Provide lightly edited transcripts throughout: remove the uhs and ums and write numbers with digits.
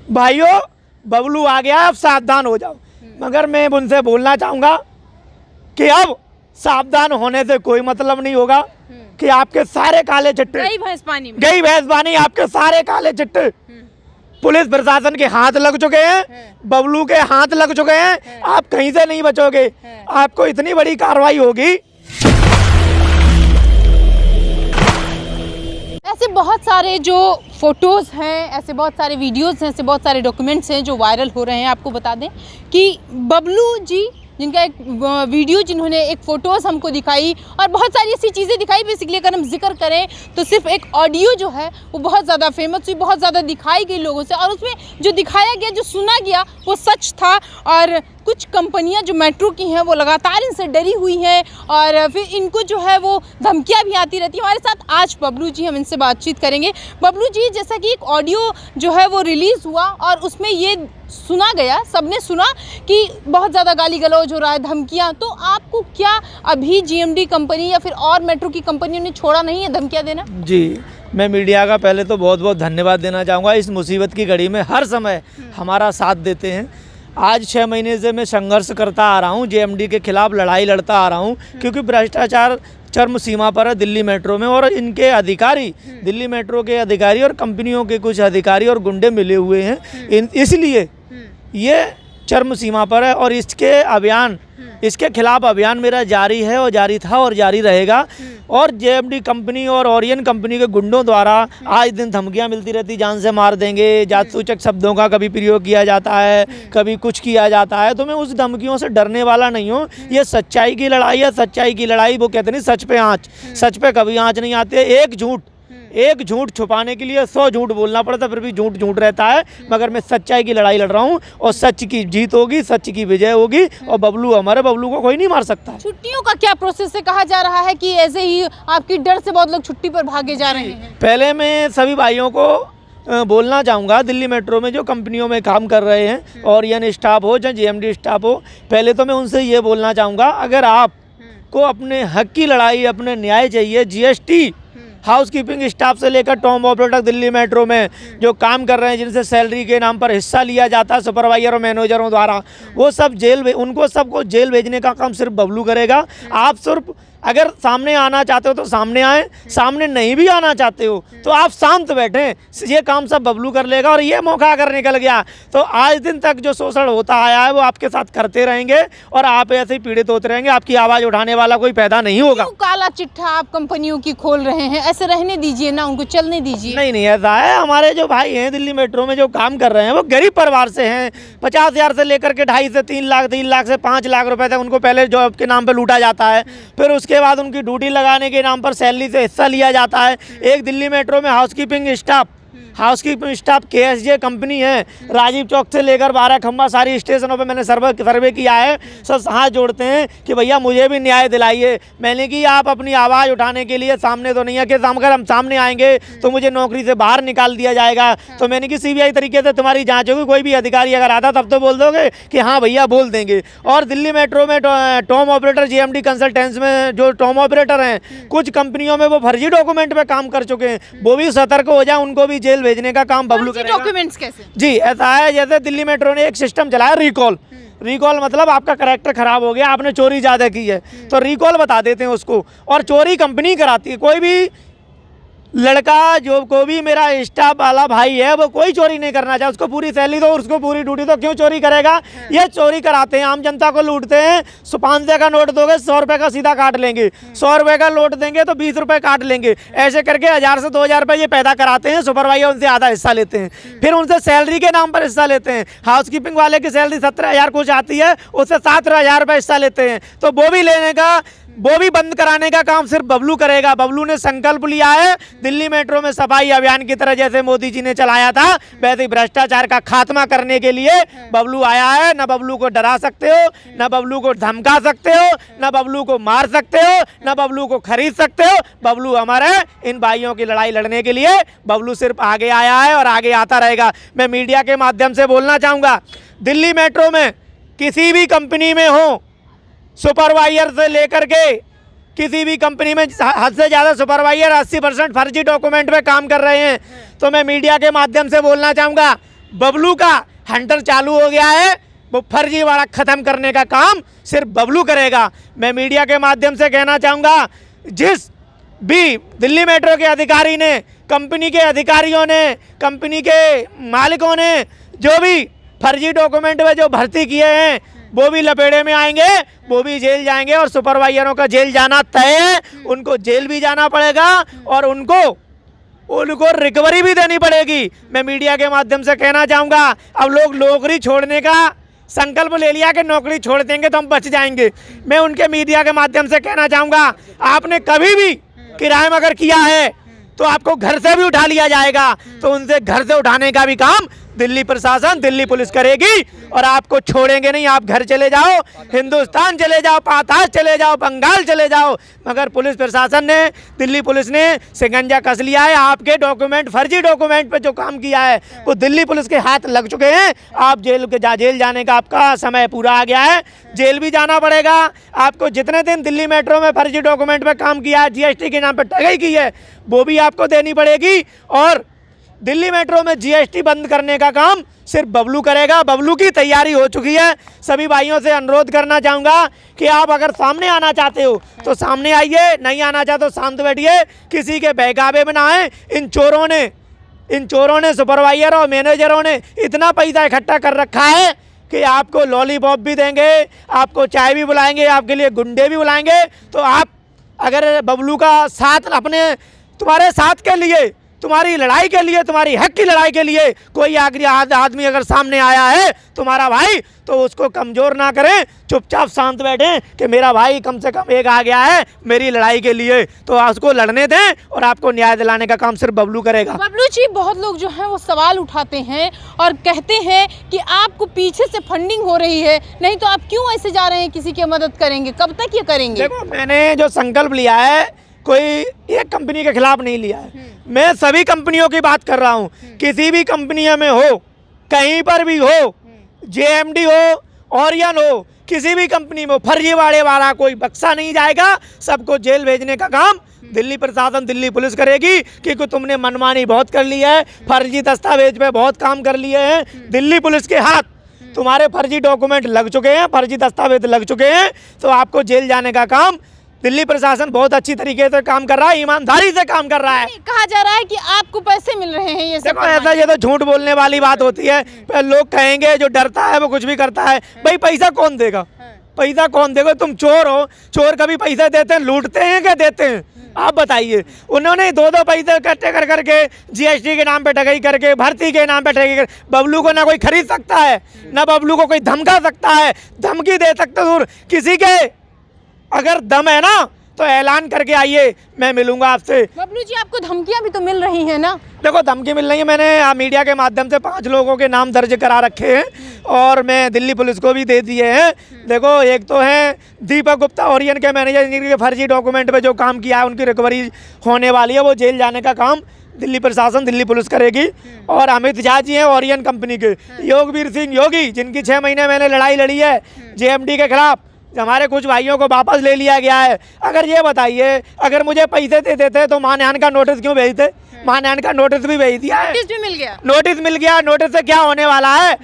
भाइयों बबलू आ गया, अब सावधान हो जाओ। मगर मैं उनसे बोलना चाहूँगा कि अब सावधान होने से कोई मतलब नहीं होगा कि आपके सारे काले चिट्टे गई भैंस पानी में, गई भैंस पानी, आपके सारे काले चिट्टे पुलिस प्रशासन के हाथ लग चुके हैं, बबलू के हाथ लग चुके हैं। आप कहीं से नहीं बचोगे, आपको इतनी बड़ी कार्रवाई होगी। ऐसे बहुत सारे जो फोटोज़ हैं, ऐसे बहुत सारे वीडियोज़ हैं, ऐसे बहुत सारे डॉक्यूमेंट्स हैं जो वायरल हो रहे हैं। आपको बता दें कि बबलू जी जिनका एक वीडियो, जिन्होंने एक फ़ोटोज़ हमको दिखाई और बहुत सारी ऐसी चीज़ें दिखाई। बेसिकली अगर हम जिक्र करें तो सिर्फ एक ऑडियो जो है वो बहुत ज़्यादा फेमस हुई, बहुत ज़्यादा दिखाई गई लोगों से, और उसमें जो दिखाया गया, जो सुना गया वो सच था। और कुछ कंपनियां जो मेट्रो की हैं वो लगातार इनसे डरी हुई हैं और फिर इनको जो है वो धमकियां भी आती रहती हैं। हमारे साथ आज बबलू जी, हम इनसे बातचीत करेंगे। बबलू जी, जैसा कि एक ऑडियो जो है वो रिलीज़ हुआ और उसमें ये सुना गया, सबने सुना कि बहुत ज़्यादा गाली गलौज हो रहा है, धमकियां, तो आपको क्या अभी जीएमडी कंपनी या फिर और मेट्रो की कंपनियों ने छोड़ा नहीं है धमकियां देना? जी, मैं मीडिया का पहले तो बहुत बहुत धन्यवाद देना चाहूँगा। इस मुसीबत की घड़ी में हर समय हमारा साथ देते हैं। आज 6 महीने से मैं संघर्ष करता आ रहा हूँ, जेएमडी के खिलाफ लड़ाई लड़ता आ रहा हूँ, क्योंकि भ्रष्टाचार चरम सीमा पर है दिल्ली मेट्रो में, और इनके अधिकारी, दिल्ली मेट्रो के अधिकारी और कंपनियों के कुछ अधिकारी और गुंडे मिले हुए हैं। इसलिए ये चरम सीमा पर है और इसके खिलाफ अभियान मेरा जारी है और जारी था और जारी रहेगा। और जेएमडी कंपनी और ओरियन कंपनी के गुंडों द्वारा आज दिन धमकियां मिलती रहती, जान से मार देंगे, जातसूचक शब्दों का कभी प्रयोग किया जाता है, कभी कुछ किया जाता है। तो मैं उस धमकियों से डरने वाला नहीं हूँ। ये सच्चाई की लड़ाई है, सच्चाई की लड़ाई। वो कहते नहीं सच पे आँच, सच पे कभी आँच नहीं आती है। एक झूठ छुपाने के लिए 100 झूठ बोलना पड़ता, फिर भी झूठ झूठ रहता है। मगर मैं सच्चाई की लड़ाई लड़ रहा हूँ और सच की जीत होगी, सच की विजय होगी। और बबलू हमारे, बबलू को कोई नहीं मार सकता। छुट्टियों का क्या प्रोसेस है? कहा जा रहा है कि ऐसे ही आपकी डर से बहुत लोग छुट्टी पर भागे जा रहे हैं। पहले मैं सभी भाइयों को बोलना चाहूँगा, दिल्ली मेट्रो में जो कंपनियों में काम कर रहे हैं, ओरियन स्टाफ हो चाहे जेएमडी स्टाफ हो, पहले तो मैं उनसे ये बोलना चाहूँगा, अगर आपको अपने हक की लड़ाई, अपने न्याय चाहिए, जीएसटी हाउसकीपिंग स्टाफ से लेकर टॉम ऑपरेटर दिल्ली मेट्रो में जो काम कर रहे हैं, जिनसे सैलरी के नाम पर हिस्सा लिया जाता है सुपरवाइजर और मैनेजरों द्वारा, वो सब उनको सबको जेल भेजने का काम सिर्फ बबलू करेगा। आप सिर्फ अगर सामने आना चाहते हो तो सामने आए, सामने नहीं भी आना चाहते हो तो आप शांत बैठें, ये काम सब बबलू कर लेगा। और ये मौका अगर निकल गया तो आज दिन तक जो शोषण होता आया है वो आपके साथ करते रहेंगे और आप ऐसे ही पीड़ित होते रहेंगे। आपकी आवाज़ उठाने वाला कोई पैदा नहीं होगा। काला चिट्ठा आप कंपनियों की खोल रहे हैं, ऐसे रहने दीजिए ना, उनको चलने दीजिए। नहीं, ऐसा है। हमारे जो भाई हैं दिल्ली मेट्रो में जो काम कर रहे हैं वो गरीब परिवार से हैं। 50,000 से लेकर के 2.5 से 3 लाख, 3 लाख से 5 लाख रुपए तक उनको पहले जॉब के नाम पर लूटा जाता है, फिर उसके बाद उनकी ड्यूटी लगाने के नाम पर सैलरी से हिस्सा लिया जाता है। एक दिल्ली मेट्रो में हाउसकीपिंग स्टाफ केएसजे कंपनी है, राजीव चौक से लेकर 12 खंबा सारी स्टेशनों पे मैंने सर्वे किया है। सब हाथ जोड़ते हैं कि भैया मुझे भी न्याय दिलाइए। मैंने कि आप अपनी आवाज़ उठाने के लिए सामने तो नहीं है कि अगर हम सामने आएंगे तो मुझे नौकरी से बाहर निकाल दिया जाएगा। तो मैंने कि सीबीआई तरीके से तुम्हारी जाँच होगी, कोई भी अधिकारी अगर आता तब तो बोल दोगे कि हाँ भैया बोल देंगे। और दिल्ली मेट्रो में टॉम ऑपरेटर जीएमडी कंसल्टेंट्स में जो टॉम ऑपरेटर हैं, कुछ कंपनियों में वो फर्जी डॉक्यूमेंट पे काम कर चुके हैं, वो भी सतर्क हो जाए, उनको भी जेल भेजने का काम बबलू करेगा। डॉक्यूमेंट्स कैसे? जी, ऐसा है जैसे दिल्ली मेट्रो ने एक सिस्टम चलाया रिकॉल मतलब आपका कैरेक्टर खराब हो गया, आपने चोरी ज़्यादा की है तो रिकॉल बता देते हैं उसको, और चोरी कंपनी कराती है। कोई भी लड़का जो को भी मेरा स्टाफ वाला भाई है वो कोई चोरी नहीं करना चाहे, उसको पूरी सैलरी दो, उसको पूरी ड्यूटी दो, क्यों चोरी करेगा? ये चोरी कराते हैं, आम जनता को लूटते हैं। 500 का नोट दोगे 100 रुपये का सीधा काट लेंगे, 100 रुपये का नोट देंगे तो 20 रुपये काट लेंगे। ऐसे करके 1000 से 2000 रुपये ये पैदा कराते हैं। सुपरवाइजर उनसे आधा हिस्सा लेते हैं, फिर उनसे सैलरी के नाम पर हिस्सा लेते हैं। हाउसकीपिंग वाले की सैलरी 17,000 कुछ आती है, उससे 17,000 रुपये हिस्सा लेते हैं। तो वो भी बंद कराने का काम सिर्फ बबलू करेगा। बबलू ने संकल्प लिया है दिल्ली मेट्रो में सफाई अभियान की तरह जैसे मोदी जी ने चलाया था, वैसे ही भ्रष्टाचार का खात्मा करने के लिए बबलू आया है। न बबलू को डरा सकते हो, न बबलू को धमका सकते हो, न बबलू को मार सकते हो, न बबलू को खरीद सकते हो। बबलू हमारे इन भाइयों की लड़ाई लड़ने के लिए बबलू सिर्फ आगे आया है और आगे आता रहेगा। मैं मीडिया के माध्यम से बोलना चाहूँगा, दिल्ली मेट्रो में किसी भी कंपनी में हो, सुपरवाइजर से लेकर के किसी भी कंपनी में हद से ज़्यादा सुपरवाइजर 80% फर्जी डॉक्यूमेंट पे काम कर रहे हैं, तो मैं मीडिया के माध्यम से बोलना चाहूँगा बबलू का हंटर चालू हो गया है, वो फर्जीवाड़ा खत्म करने का काम सिर्फ बबलू करेगा। मैं मीडिया के माध्यम से कहना चाहूँगा, जिस भी दिल्ली मेट्रो के अधिकारी ने, कंपनी के अधिकारियों ने, कंपनी के मालिकों ने जो भी फर्जी डॉक्यूमेंट में जो भर्ती किए हैं, वो भी लपेड़े में आएंगे, वो भी जेल जाएंगे। और सुपरवाइजरों का जेल जाना तय है, उनको जेल भी जाना पड़ेगा और उनको रिकवरी भी देनी पड़ेगी। मैं मीडिया के माध्यम से कहना चाहूँगा, अब लोग नौकरी छोड़ने का संकल्प ले लिया कि नौकरी छोड़ देंगे तो हम बच जाएंगे। मैं उनके मीडिया के माध्यम से कहना चाहूँगा, आपने कभी भी किराए में अगर किया है तो आपको घर से भी उठा लिया जाएगा, तो उनसे घर से उठाने का भी काम दिल्ली प्रशासन, दिल्ली पुलिस करेगी और आपको छोड़ेंगे नहीं। आप घर चले जाओ, हिंदुस्तान चले जाओ, पाताश चले जाओ, बंगाल चले जाओ, मगर पुलिस प्रशासन ने, दिल्ली पुलिस ने शिकंजा कस लिया है। आपके डॉक्यूमेंट, फर्जी डॉक्यूमेंट पे जो काम किया है वो दिल्ली पुलिस के हाथ लग चुके हैं। आप जेल जाने का आपका समय पूरा आ गया है, जेल भी जाना पड़ेगा आपको। जितने दिन दिल्ली मेट्रो में फर्जी डॉक्यूमेंट पे काम किया है, जीएसटी के नाम पर ठगी की है, वो भी आपको देनी पड़ेगी। और दिल्ली मेट्रो में जीएसटी बंद करने का काम सिर्फ बबलू करेगा। बबलू की तैयारी हो चुकी है। सभी भाइयों से अनुरोध करना चाहूँगा कि आप अगर सामने आना चाहते हो तो सामने आइए, नहीं आना चाहते तो शांत बैठिए, किसी के बहकावे में ना आए। इन चोरों ने सुपरवाइजर और मैनेजरों ने इतना पैसा इकट्ठा कर रखा है कि आपको लॉलीपॉप भी देंगे, आपको चाय भी बुलाएंगे, आपके लिए गुंडे भी बुलाएंगे। तो आप अगर बबलू का साथ, अपने तुम्हारे साथ के लिए, तुम्हारी लड़ाई के लिए, तुम्हारी हक की लड़ाई के लिए कोई आदमी अगर सामने आया है तुम्हारा भाई, तो उसको कमज़ोर ना करें, चुपचाप शांत बैठें कि मेरा भाई कम से कम एक आ गया है मेरी लड़ाई के लिए, तो उसको लड़ने दें और आपको न्याय दिलाने का काम सिर्फ बबलू करेगा। बबलू जी, बहुत लोग जो हैं वो सवाल उठाते हैं और कहते हैं कि आपको पीछे से फंडिंग हो रही है, नहीं तो आप क्यों ऐसे जा रहे हैं, किसी की मदद करेंगे, कब तक ये करेंगे? देखो, मैंने जो संकल्प लिया है कोई एक कंपनी के खिलाफ नहीं लिया है, मैं सभी कंपनियों की बात कर रहा हूँ। किसी भी कंपनी में हो, कहीं पर भी हो, जेएमडी हो, ओरियन हो, किसी भी कंपनी में फर्जीवाड़े वाला कोई बख्शा नहीं जाएगा। सबको जेल भेजने का काम दिल्ली प्रशासन, दिल्ली पुलिस करेगी, क्योंकि तुमने मनमानी बहुत कर ली है, फर्जी दस्तावेज पे बहुत काम कर लिए हैं। दिल्ली पुलिस के हाथ तुम्हारे फर्जी डॉक्यूमेंट लग चुके हैं, फर्जी दस्तावेज लग चुके हैं, तो आपको जेल जाने का काम दिल्ली प्रशासन बहुत अच्छी तरीके से काम कर रहा है, ईमानदारी से काम कर रहा है। कहा जा रहा है कि आपको पैसे मिल रहे हैं, ये सब ऐसा, ये तो झूठ बोलने वाली बात होती है। लोग कहेंगे जो डरता है वो कुछ भी करता है। भाई पैसा कौन देगा? पैसा कौन देगा? तुम चोर हो, चोर कभी पैसा देते हैं, लूटते हैं क्या देते हैं? आप बताइए। उन्होंने दो पैसे इकट्ठे कर करके जीएसटी के नाम पे ठगी करके, भर्ती के नाम पे ठगी कर, बबलू को ना कोई खरीद सकता है, ना बबलू को कोई धमका सकता है, धमकी दे सकते दूर। किसी के अगर दम है ना तो ऐलान करके आइए, मैं मिलूंगा आपसे। बबलू जी, आपको धमकियां भी तो मिल रही हैं ना? देखो, धमकी मिल रही है, मैंने मीडिया के माध्यम से 5 लोगों के नाम दर्ज करा रखे हैं और मैं दिल्ली पुलिस को भी दे दिए हैं। देखो, एक तो है दीपक गुप्ता, ओरियन के मैनेजर, जिनके फर्जी डॉक्यूमेंट पे जो काम किया है, उनकी रिकवरी होने वाली है, वो जेल जाने का काम दिल्ली प्रशासन, दिल्ली पुलिस करेगी। और अमित झा जी हैं ओरियन कंपनी के, योगवीर सिंह योगी, जिनकी 6 महीने मैंने लड़ाई लड़ी है जेएमडी के खिलाफ, हमारे कुछ भाइयों को वापस ले लिया गया है। अगर ये बताइए, अगर मुझे पैसे दे देते तो मानहान का नोटिस क्यों भेजते? मानहान का नोटिस भी भेज दिया है, नोटिस भी मिल गया। नोटिस मिल गया। नोटिस से क्या होने वाला है?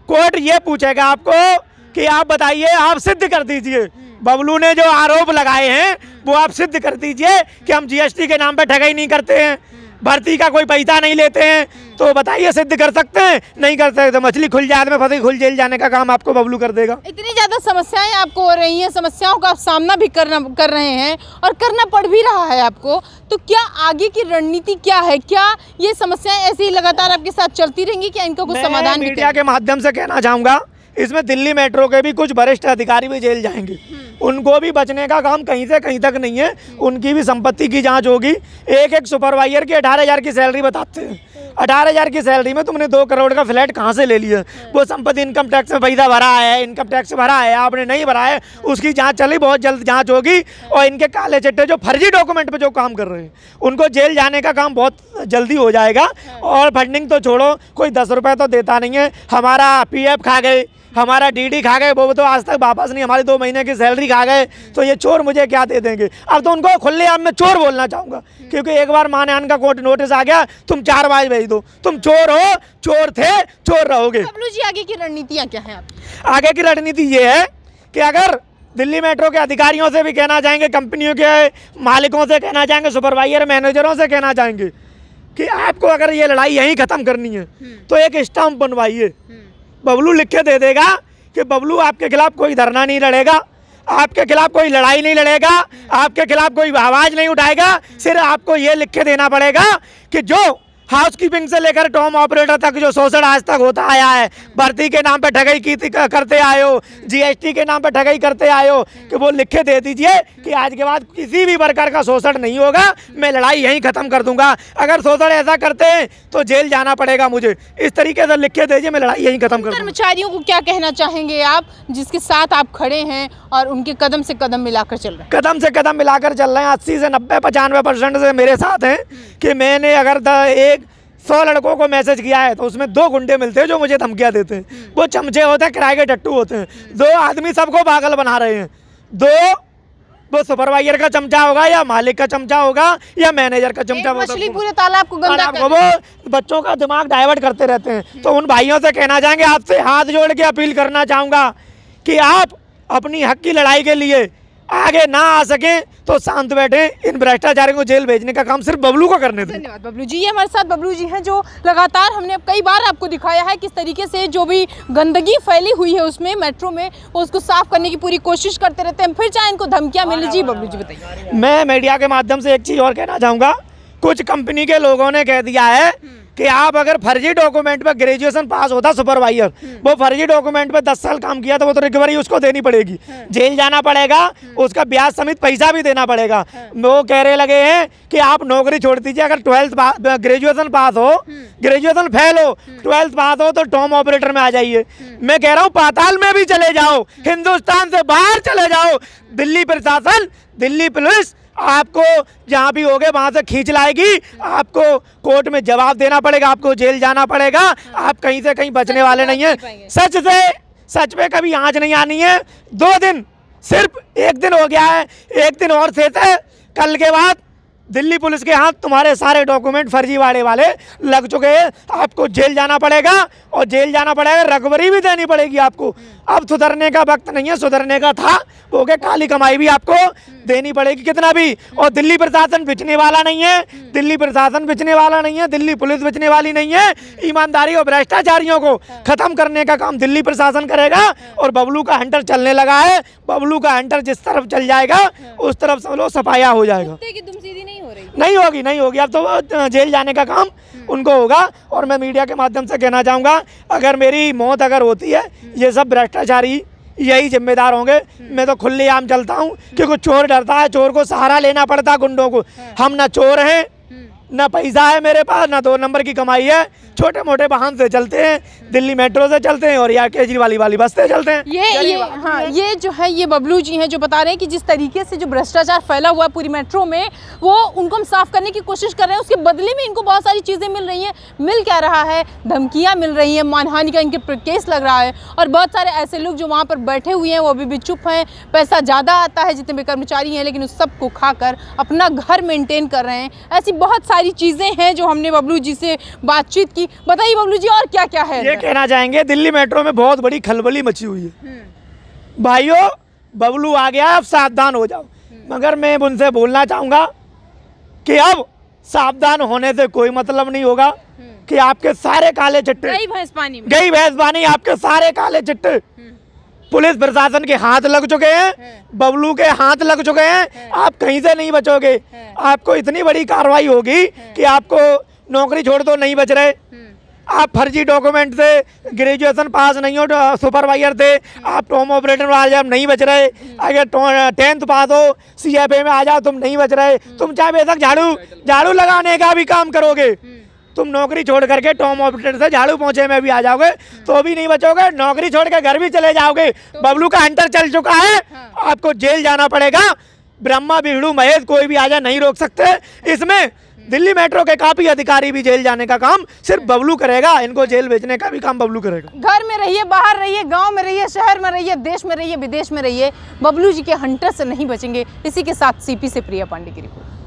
कोर्ट ये पूछेगा आपको कि आप बताइए, आप सिद्ध कर दीजिए, बबलू ने जो आरोप लगाए हैं वो आप सिद्ध कर दीजिए कि हम जीएसटी के नाम पे ठगी नहीं करते हैं, भर्ती का कोई पैसा नहीं लेते हैं, तो बताइए सिद्ध कर सकते हैं? नहीं कर सकते तो मछली खुल जाए में फंसी, खुल जेल जाने का काम आपको बबलू कर देगा। इतनी ज़्यादा समस्याएं आपको हो रही हैं, समस्याओं का आप सामना भी कर रहे हैं और करना पड़ भी रहा है आपको, तो क्या आगे की रणनीति क्या है? क्या ये समस्याएं ऐसे ही लगातार आपके साथ चलती रहेंगी, क्या इनका कुछ समाधान? मीडिया के माध्यम से कहना चाहूँगा, इसमें दिल्ली मेट्रो के भी कुछ वरिष्ठ अधिकारी भी जेल जाएंगे, उनको भी बचने का काम कहीं से कहीं तक नहीं है, उनकी भी संपत्ति की जांच होगी। एक सुपरवाइजर की 18,000 की सैलरी बताते हैं, 18,000 की सैलरी में तुमने 2 करोड़ का फ्लैट कहाँ से ले लिया? वो संपत्ति इनकम टैक्स में पैसा भरा है, इनकम टैक्स भरा है, आपने नहीं भरा है, उसकी जांच चली, बहुत जल्द जांच होगी। और इनके काले चिट्टे जो फर्जी डॉक्यूमेंट पे जो काम कर रहे हैं, उनको जेल जाने का काम बहुत जल्दी हो जाएगा। और फंडिंग तो छोड़ो, कोई 10 रुपये तो देता नहीं है। हमारा PF खा गए, हमारा डीडी खा गए, वो तो आज तक वापस नहीं, हमारी 2 महीने की सैलरी खा गए, तो ये चोर मुझे क्या दे देंगे। अब तो उनको खुलेआम में चोर बोलना चाहूँगा, क्योंकि एक बार मानहानि का कोर्ट नोटिस आ गया, तुम 4 बार भेज दो, तुम चोर हो, चोर थे, चोर रहोगे। बबलू जी आगे की रणनीतियाँ क्या हैं आपकी? आगे की रणनीति ये है कि अगर दिल्ली मेट्रो के अधिकारियों से भी कहना चाहेंगे, कंपनियों के मालिकों से कहना चाहेंगे, सुपरवाइजर मैनेजरों से कहना चाहेंगे कि आपको अगर ये लड़ाई यहीं ख़त्म करनी है तो एक स्टाम्प बनवाइए, बबलू लिख के दे देगा कि बबलू आपके खिलाफ कोई धरना नहीं लड़ेगा, आपके खिलाफ कोई लड़ाई नहीं लड़ेगा, आपके खिलाफ कोई आवाज़ नहीं उठाएगा। सिर्फ आपको ये लिख के देना पड़ेगा कि जो हाउसकीपिंग से लेकर टॉम ऑपरेटर तक जो शोषण आज तक होता आया है, भर्ती के नाम पे ठगाई करते आए हो, जीएसटी के नाम पे ठगाई करते आए हो, कि वो लिख के दे दीजिए कि आज के बाद किसी भी प्रकार का शोषण नहीं होगा, मैं लड़ाई यहीं ख़त्म कर दूंगा। अगर शोषण ऐसा करते हैं तो जेल जाना पड़ेगा मुझे, इस तरीके से लिख के दीजिए, मैं लड़ाई यहीं ख़त्म कर दूंगा। कर्मचारियों को क्या कहना चाहेंगे आप, जिसके साथ आप खड़े हैं और उनके कदम से कदम मिलाकर चल रहे हैं? कदम से कदम मिलाकर चल रहे हैं, 80 से 90-95% से मेरे साथ हैं कि मैंने अगर 100 लड़कों को मैसेज किया है तो उसमें 2 गुंडे मिलते हैं जो मुझे धमकियां देते हैं, वो चमचे होते हैं, किराए के टट्टू होते हैं, 2 आदमी सबको पागल बना रहे हैं, 2 वो सुपरवाइजर का चमचा होगा या मालिक का चमचा होगा या मैनेजर का चमचा होगा, मछली पूरे तालाब को गंदा कर वो बच्चों का दिमाग डाइवर्ट करते रहते हैं। तो उन भाइयों से कहना चाहेंगे, आपसे हाथ जोड़ के अपील करना चाहूँगा कि आप अपनी हक की लड़ाई के लिए आगे ना आ सके तो शांत बैठे, इन भ्रष्टाचारियों को जेल भेजने का काम सिर्फ बबलू को करने दें। धन्यवाद बबलू जी। ये हमारे साथ बबलू जी हैं जो लगातार हमने कई बार आपको दिखाया है किस तरीके से जो भी गंदगी फैली हुई है उसमें मेट्रो में, वो उसको साफ करने की पूरी कोशिश करते रहते हैं, फिर चाहे इनको धमकियां मिले। जी बबलू जी बताइए। मैं मीडिया के माध्यम से एक चीज़ और कहना चाहूँगा, कुछ कंपनी के लोगों ने कह दिया है कि आप अगर फर्जी डॉक्यूमेंट पे ग्रेजुएशन पास होता सुपरवाइजर, वो फर्जी डॉक्यूमेंट पे 10 साल काम किया तो वो तो रिकवरी उसको देनी पड़ेगी, जेल जाना पड़ेगा, उसका ब्याज समेत पैसा भी देना पड़ेगा। वो कह रहे लगे हैं कि आप नौकरी छोड़ दीजिए, अगर 12th ग्रेजुएशन पास हो, ग्रेजुएशन फेल हो, 12th पास हो तो टॉम ऑपरेटर में आ जाइए। मैं कह रहा हूँ पाताल में भी चले जाओ, हिंदुस्तान से बाहर चले जाओ, दिल्ली प्रशासन, दिल्ली पुलिस आपको जहाँ भी होगे वहाँ से खींच लाएगी, आपको कोर्ट में जवाब देना पड़ेगा, आपको जेल जाना पड़ेगा, आप कहीं से कहीं बचने वाले नहीं हैं। सच पे कभी आँच नहीं आनी है। 2 दिन, सिर्फ 1 दिन हो गया है, 1 दिन और शेष है, कल के बाद दिल्ली पुलिस के हाथ तुम्हारे सारे डॉक्यूमेंट फर्जीवाड़े वाले लग चुके हैं, आपको जेल जाना पड़ेगा और जेल जाना पड़ेगा, रिकवरी भी देनी पड़ेगी आपको। अब सुधरने का वक्त नहीं है, सुधरने का था, वो के काली कमाई भी आपको देनी पड़ेगी कितना भी। और दिल्ली प्रशासन बिचने वाला नहीं है, दिल्ली प्रशासन बिचने वाला नहीं है, दिल्ली पुलिस बिचने वाली नहीं है। ईमानदारी और भ्रष्टाचारियों को खत्म करने का काम दिल्ली प्रशासन करेगा और बबलू का हंटर चलने लगा है। बबलू का हंटर जिस तरफ चल जाएगा उस तरफ सब लोग सफाया हो जाएगा। नहीं होगी। अब तो जेल जाने का काम उनको होगा। और मैं मीडिया के माध्यम से कहना चाहूँगा, अगर मेरी मौत अगर होती है, ये सब भ्रष्टाचारी यही जिम्मेदार होंगे। मैं तो खुलेआम चलता हूँ, क्योंकि चोर डरता है, चोर को सहारा लेना पड़ता है, गुंडों को। हम ना चोर हैं, ना पैसा है मेरे पास, ना 2 नंबर की कमाई है, छोटे मोटे वाहन से चलते हैं, दिल्ली मेट्रो से चलते हैं और या केजरीवाल वाली बस से चलते हैं। ये जो है ये बबलू जी हैं जो बता रहे हैं कि जिस तरीके से जो भ्रष्टाचार फैला हुआ है पूरी मेट्रो में, वो उनको हम साफ करने की कोशिश कर रहे हैं। उसके बदले में इनको बहुत सारी चीज़ें मिल रही हैं। मिल क्या रहा है? धमकियाँ मिल रही हैं, मानहानि का इनके पर केस लग रहा है, और बहुत सारे ऐसे लोग जो वहाँ पर बैठे हुए हैं वो अभी भी चुप हैं। पैसा ज़्यादा आता है जितने भी कर्मचारी हैं, लेकिन उस सबको खाकर अपना घर मेंटेन कर रहे हैं। ऐसी बहुत सारी चीज़ें हैं जो हमने बबलू जी से बातचीत की। बताइए बबलू जी, और क्या क्या है? ये कहना चाहेंगे, दिल्ली मेट्रो में बहुत बड़ी खलबली मची हुई है भाइयों। बबलू आ गया, अब सावधान हो जाओ। मगर मैं उनसे बोलना चाहूँगा कि अब सावधान होने से कोई मतलब नहीं होगा कि आपके सारे काले चिट्टे गई भैंस पानी आपके सारे काले चिट्टे पुलिस प्रशासन के हाथ लग चुके हैं, बबलू के हाथ लग चुके हैं। आप कहीं से नहीं बचोगे। आपको इतनी बड़ी कार्रवाई होगी कि आपको नौकरी छोड़ दो नहीं बच रहे। आप फर्जी डॉक्यूमेंट से ग्रेजुएशन पास नहीं हो, सुपरवाइजर थे, आप टॉम ऑपरेटर में आ जाओ, नहीं बच रहे। अगर 10th पास हो, CFA में आ जाओ, तुम नहीं बच रहे। तुम चाहे बेशक झाड़ू लगाने का भी काम करोगे, तुम नौकरी छोड़ करके टॉम ऑपरेटर से झाड़ू पोंछे में भी आ जाओगे तो भी नहीं बचोगे। नौकरी छोड़ के घर भी चले जाओगे। बबलू का हंटर चल चुका है, आपको जेल जाना पड़ेगा। ब्रह्मा विष्णु महेश कोई भी आ जाए, नहीं रोक सकते। इसमें दिल्ली मेट्रो के काफी अधिकारी भी जेल जाने का काम सिर्फ बबलू करेगा, इनको जेल भेजने का भी काम बबलू करेगा। घर में रहिए, बाहर रहिए, गांव में रहिए, शहर में रहिए, देश में रहिए, विदेश में रहिए, बबलू जी के हंटर से नहीं बचेंगे। इसी के साथ सीपी से प्रिया पांडे की रिपोर्ट।